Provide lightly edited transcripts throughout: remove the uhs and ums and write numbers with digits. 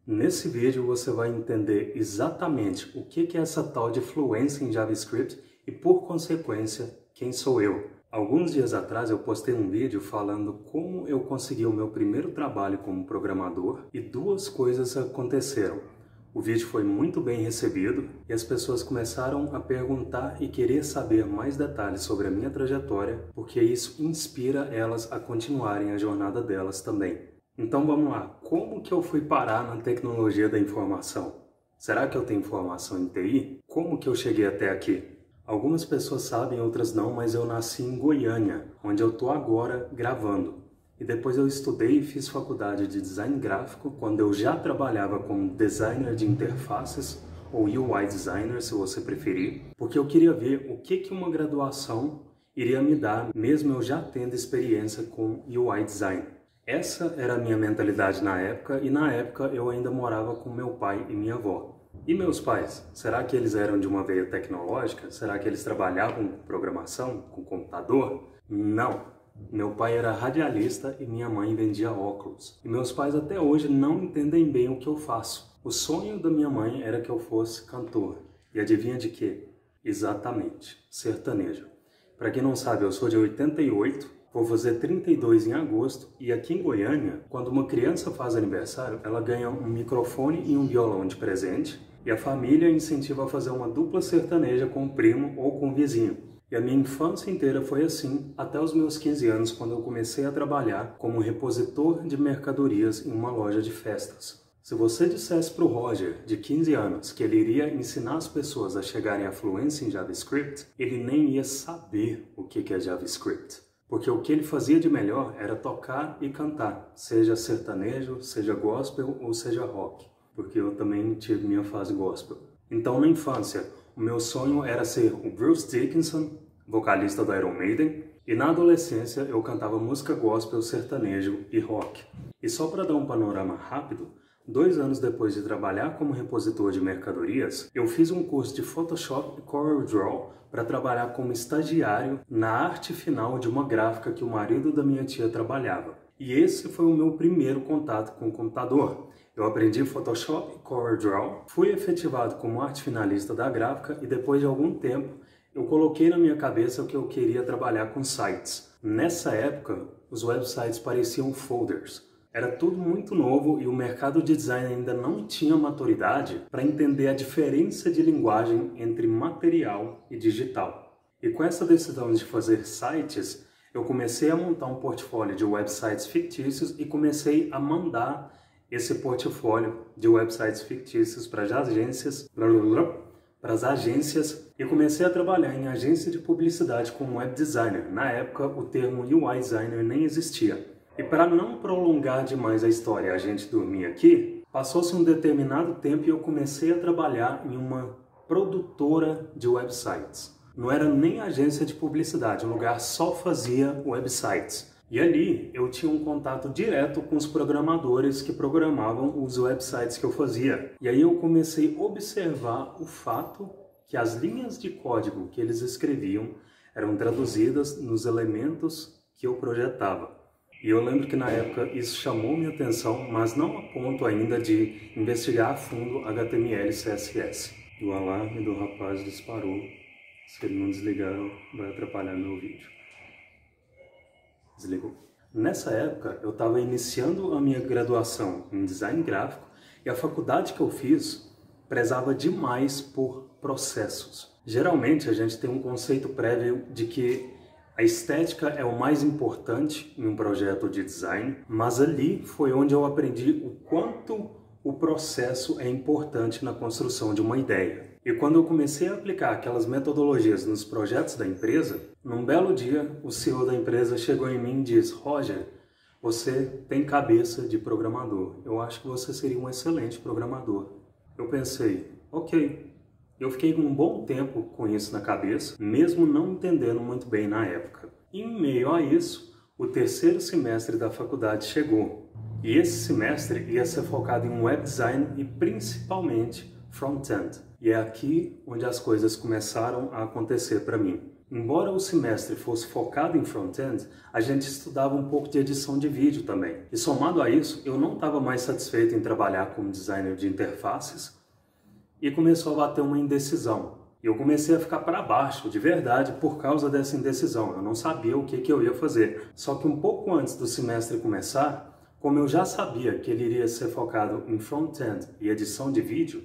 Nesse vídeo você vai entender exatamente o que é essa tal de fluência em JavaScript e, por consequência, quem sou eu. Alguns dias atrás eu postei um vídeo falando como eu consegui o meu primeiro trabalho como programador e duas coisas aconteceram. O vídeo foi muito bem recebido e as pessoas começaram a perguntar e querer saber mais detalhes sobre a minha trajetória, porque isso inspira elas a continuarem a jornada delas também. Então vamos lá, como que eu fui parar na tecnologia da informação? Será que eu tenho formação em TI? Como que eu cheguei até aqui? Algumas pessoas sabem, outras não, mas eu nasci em Goiânia, onde eu estou agora gravando. E depois eu estudei e fiz faculdade de design gráfico, quando eu já trabalhava como designer de interfaces, ou UI designer, se você preferir, porque eu queria ver o que uma graduação iria me dar, mesmo eu já tendo experiência com UI design. Essa era a minha mentalidade na época, e na época eu ainda morava com meu pai e minha avó. E meus pais? Será que eles eram de uma veia tecnológica? Será que eles trabalhavam com programação, com computador? Não! Meu pai era radialista e minha mãe vendia óculos. E meus pais até hoje não entendem bem o que eu faço. O sonho da minha mãe era que eu fosse cantor. E adivinha de quê? Exatamente, sertanejo. Para quem não sabe, eu sou de 88. Vou fazer 32 em agosto, e aqui em Goiânia, quando uma criança faz aniversário, ela ganha um microfone e um violão de presente, e a família incentiva a fazer uma dupla sertaneja com o primo ou com o vizinho. E a minha infância inteira foi assim, até os meus 15 anos, quando eu comecei a trabalhar como repositor de mercadorias em uma loja de festas. Se você dissesse para o Roger, de 15 anos, que ele iria ensinar as pessoas a chegarem à fluência em JavaScript, ele nem ia saber o que é JavaScript. Porque o que ele fazia de melhor era tocar e cantar, seja sertanejo, seja gospel ou seja rock, porque eu também tive minha fase gospel. Então, na infância, o meu sonho era ser o Bruce Dickinson, vocalista do Iron Maiden, e na adolescência eu cantava música gospel, sertanejo e rock. E só para dar um panorama rápido, 2 anos depois de trabalhar como repositor de mercadorias, eu fiz um curso de Photoshop e CorelDRAW para trabalhar como estagiário na arte final de uma gráfica que o marido da minha tia trabalhava. E esse foi o meu primeiro contato com o computador. Eu aprendi Photoshop e CorelDRAW, fui efetivado como arte finalista da gráfica e depois de algum tempo eu coloquei na minha cabeça que eu queria trabalhar com sites. Nessa época, os websites pareciam folders. Era tudo muito novo e o mercado de design ainda não tinha maturidade para entender a diferença de linguagem entre material e digital. E com essa decisão de fazer sites, eu comecei a montar um portfólio de websites fictícios e comecei a mandar esse portfólio de websites fictícios para as agências, e comecei a trabalhar em agência de publicidade como web designer. Na época, o termo UI designer nem existia. E para não prolongar demais a história, a gente dormir aqui, passou-se um determinado tempo e eu comecei a trabalhar em uma produtora de websites. Não era nem agência de publicidade, o lugar só fazia websites. E ali eu tinha um contato direto com os programadores que programavam os websites que eu fazia. E aí eu comecei a observar o fato que as linhas de código que eles escreviam eram traduzidas nos elementos que eu projetava. E eu lembro que na época isso chamou minha atenção, mas não a ponto ainda de investigar a fundo HTML e CSS. E o alarme do rapaz disparou. Se ele não desligar, vai atrapalhar meu vídeo. Desligou. Nessa época, eu estava iniciando a minha graduação em design gráfico e a faculdade que eu fiz prezava demais por processos. Geralmente, a gente tem um conceito prévio de que a estética é o mais importante em um projeto de design, mas ali foi onde eu aprendi o quanto o processo é importante na construção de uma ideia. E quando eu comecei a aplicar aquelas metodologias nos projetos da empresa, num belo dia o CEO da empresa chegou em mim e disse: Roger, você tem cabeça de programador, eu acho que você seria um excelente programador. Eu pensei, ok. Eu fiquei um bom tempo com isso na cabeça, mesmo não entendendo muito bem na época. E em meio a isso, o 3º semestre da faculdade chegou. E esse semestre ia ser focado em web design e principalmente front-end. E é aqui onde as coisas começaram a acontecer para mim. embora o semestre fosse focado em front-end, a gente estudava um pouco de edição de vídeo também. E somado a isso, eu não estava mais satisfeito em trabalhar como designer de interfaces e começou a bater uma indecisão. Eu comecei a ficar para baixo, de verdade, por causa dessa indecisão. Eu não sabia o que eu ia fazer. Só que um pouco antes do semestre começar, como eu já sabia que ele iria ser focado em front-end e edição de vídeo,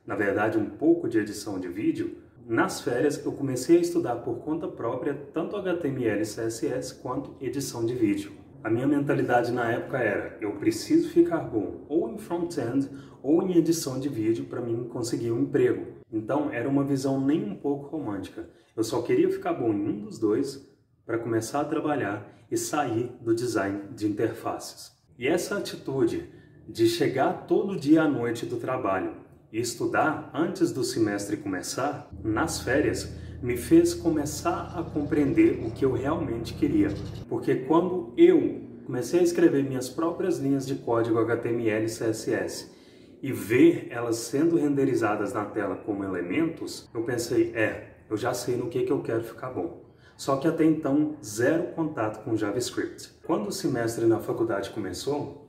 na verdade um pouco de edição de vídeo, nas férias eu comecei a estudar por conta própria tanto HTML e CSS quanto edição de vídeo. A minha mentalidade na época era, eu preciso ficar bom ou em front-end ou em edição de vídeo para mim conseguir um emprego. Então era uma visão nem um pouco romântica. Eu só queria ficar bom em um dos dois para começar a trabalhar e sair do design de interfaces. E essa atitude de chegar todo dia à noite do trabalho e estudar antes do semestre começar, nas férias, me fez começar a compreender o que eu realmente queria. Porque quando eu comecei a escrever minhas próprias linhas de código HTML e CSS e ver elas sendo renderizadas na tela como elementos, eu pensei, eu já sei no que eu quero ficar bom. Só que até então, zero contato com JavaScript. Quando o semestre na faculdade começou,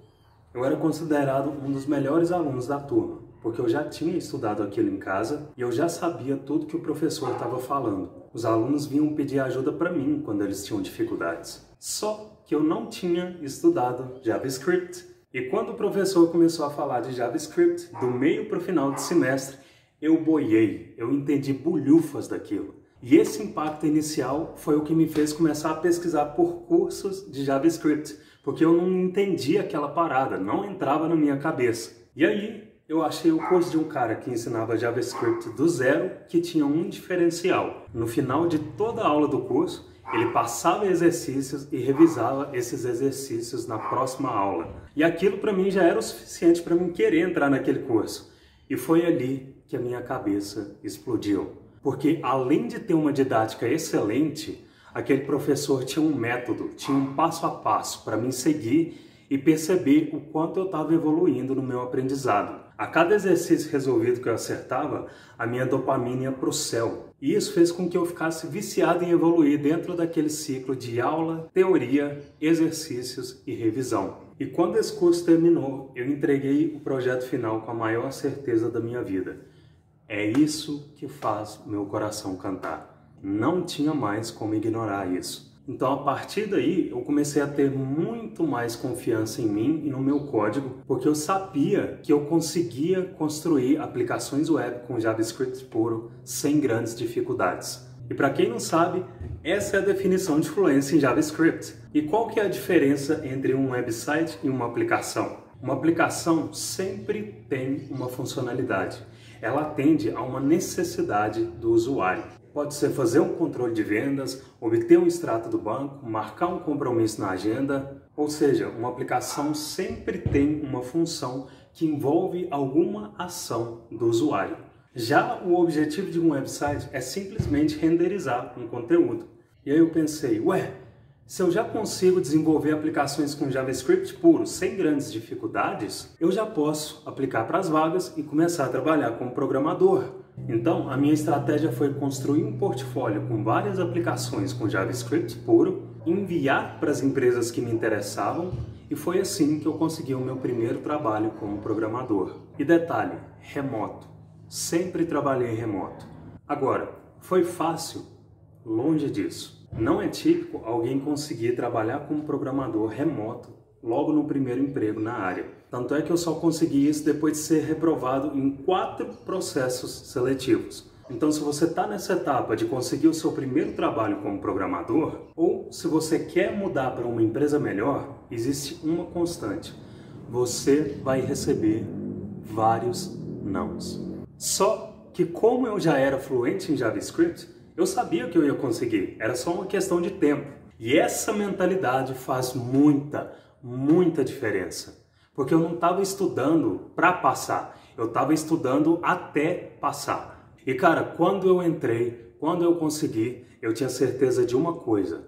eu era considerado um dos melhores alunos da turma, porque eu já tinha estudado aquilo em casa e eu já sabia tudo que o professor estava falando. Os alunos vinham pedir ajuda para mim quando eles tinham dificuldades. Só que eu não tinha estudado JavaScript. E quando o professor começou a falar de JavaScript, do meio para o final do semestre, eu boiei, eu entendi bulhufas daquilo. E esse impacto inicial foi o que me fez começar a pesquisar por cursos de JavaScript, porque eu não entendia aquela parada, não entrava na minha cabeça. E aí, eu achei o curso de um cara que ensinava JavaScript do zero, que tinha um diferencial. No final de toda a aula do curso, ele passava exercícios e revisava esses exercícios na próxima aula. E aquilo para mim já era o suficiente para mim querer entrar naquele curso. E foi ali que a minha cabeça explodiu. Porque além de ter uma didática excelente, aquele professor tinha um método, tinha um passo a passo para mim seguir e perceber o quanto eu estava evoluindo no meu aprendizado. A cada exercício resolvido que eu acertava, a minha dopamina ia para o céu. E isso fez com que eu ficasse viciado em evoluir dentro daquele ciclo de aula, teoria, exercícios e revisão. E quando esse curso terminou, eu entreguei o projeto final com a maior certeza da minha vida. É isso que faz meu coração cantar. Não tinha mais como ignorar isso. Então, a partir daí, eu comecei a ter muito mais confiança em mim e no meu código, porque eu sabia que eu conseguia construir aplicações web com JavaScript puro, sem grandes dificuldades. E para quem não sabe, essa é a definição de fluência em JavaScript. E qual que é a diferença entre um website e uma aplicação? Uma aplicação sempre tem uma funcionalidade. Ela atende a uma necessidade do usuário. Pode ser fazer um controle de vendas, obter um extrato do banco, marcar um compromisso na agenda. Ou seja, uma aplicação sempre tem uma função que envolve alguma ação do usuário. Já o objetivo de um website é simplesmente renderizar um conteúdo. E aí eu pensei, se eu já consigo desenvolver aplicações com JavaScript puro, sem grandes dificuldades, eu já posso aplicar para as vagas e começar a trabalhar como programador. Então, a minha estratégia foi construir um portfólio com várias aplicações com JavaScript puro, enviar para as empresas que me interessavam e foi assim que eu consegui o meu primeiro trabalho como programador. E detalhe, remoto. Sempre trabalhei remoto. Agora, foi fácil? Longe disso. Não é típico alguém conseguir trabalhar como programador remoto logo no primeiro emprego na área. Tanto é que eu só consegui isso depois de ser reprovado em 4 processos seletivos. Então, se você está nessa etapa de conseguir o seu primeiro trabalho como programador, ou se você quer mudar para uma empresa melhor, existe uma constante. Você vai receber vários nãos. Só que como eu já era fluente em JavaScript, eu sabia que eu ia conseguir, era só uma questão de tempo. E essa mentalidade faz muita diferença. Porque eu não estava estudando para passar, eu estava estudando até passar. E cara, quando eu entrei, quando eu consegui, eu tinha certeza de uma coisa: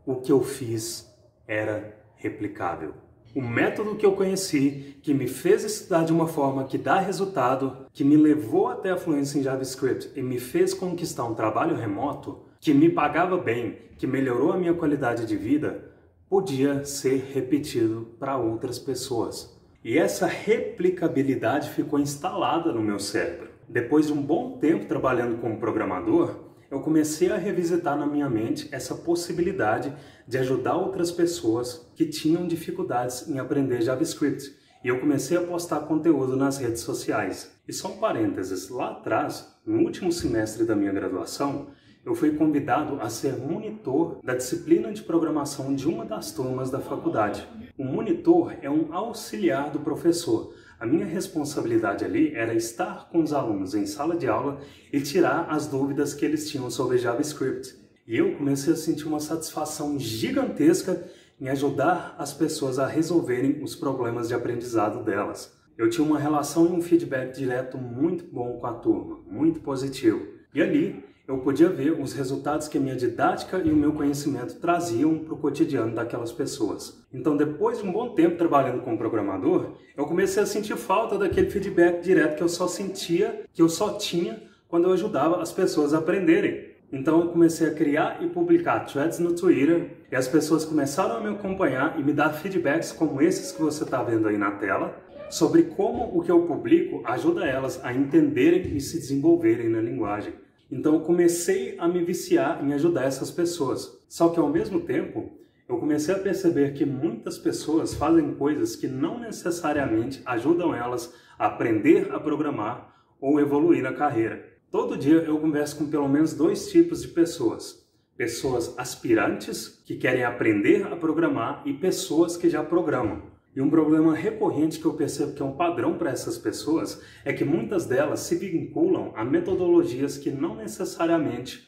o que eu fiz era replicável. O método que eu conheci, que me fez estudar de uma forma que dá resultado, que me levou até a fluência em JavaScript e me fez conquistar um trabalho remoto, que me pagava bem, que melhorou a minha qualidade de vida, podia ser repetido para outras pessoas. E essa replicabilidade ficou instalada no meu cérebro. Depois de um bom tempo trabalhando como programador, eu comecei a revisitar na minha mente essa possibilidade de ajudar outras pessoas que tinham dificuldades em aprender JavaScript. E eu comecei a postar conteúdo nas redes sociais. E só um parênteses, lá atrás, no último semestre da minha graduação, eu fui convidado a ser monitor da disciplina de programação de uma das turmas da faculdade. O monitor é um auxiliar do professor. A minha responsabilidade ali era estar com os alunos em sala de aula e tirar as dúvidas que eles tinham sobre JavaScript. E eu comecei a sentir uma satisfação gigantesca em ajudar as pessoas a resolverem os problemas de aprendizado delas. Eu tinha uma relação e um feedback direto muito bom com a turma, muito positivo. E ali eu podia ver os resultados que a minha didática e o meu conhecimento traziam para o cotidiano daquelas pessoas. Então, depois de um bom tempo trabalhando como programador, eu comecei a sentir falta daquele feedback direto que eu só sentia, que eu só tinha quando eu ajudava as pessoas a aprenderem. Então eu comecei a criar e publicar threads no Twitter e as pessoas começaram a me acompanhar e me dar feedbacks como esses que você está vendo aí na tela, sobre como o que eu publico ajuda elas a entenderem e se desenvolverem na linguagem. Então eu comecei a me viciar em ajudar essas pessoas. Só que ao mesmo tempo, eu comecei a perceber que muitas pessoas fazem coisas que não necessariamente ajudam elas a aprender a programar ou evoluir na carreira. Todo dia eu converso com pelo menos 2 tipos de pessoas. Pessoas aspirantes, que querem aprender a programar, e pessoas que já programam. E um problema recorrente que eu percebo que é um padrão para essas pessoas é que muitas delas se vinculam a metodologias que não necessariamente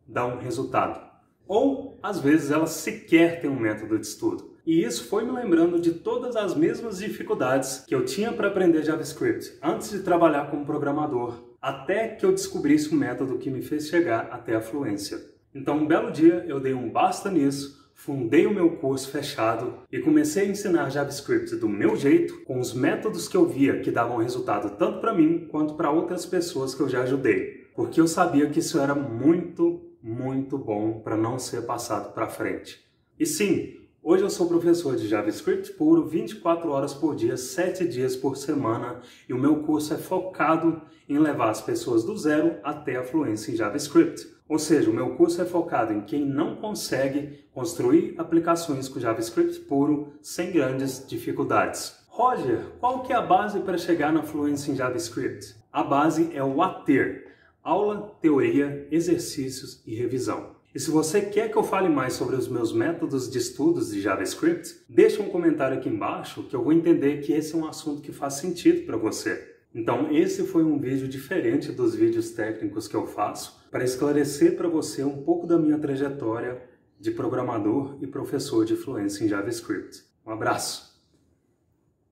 dão resultado. Ou, às vezes, elas sequer têm um método de estudo. E isso foi me lembrando de todas as mesmas dificuldades que eu tinha para aprender JavaScript antes de trabalhar como programador, até que eu descobrisse um método que me fez chegar até a fluência. Então, um belo dia, eu dei um basta nisso, fundei o meu curso fechado e comecei a ensinar JavaScript do meu jeito, com os métodos que eu via que davam resultado tanto para mim quanto para outras pessoas que eu já ajudei. Porque eu sabia que isso era muito bom para não ser passado para frente. E sim, hoje eu sou professor de JavaScript puro 24 horas por dia, 7 dias por semana, e o meu curso é focado em levar as pessoas do zero até a fluência em JavaScript. Ou seja, o meu curso é focado em quem não consegue construir aplicações com JavaScript puro sem grandes dificuldades. Roger, qual que é a base para chegar na fluência em JavaScript? A base é o ATER, aula, teoria, exercícios e revisão. E se você quer que eu fale mais sobre os meus métodos de estudos de JavaScript, deixa um comentário aqui embaixo que eu vou entender que esse é um assunto que faz sentido para você. Então esse foi um vídeo diferente dos vídeos técnicos que eu faço, para esclarecer para você um pouco da minha trajetória de programador e professor de fluência em JavaScript. Um abraço!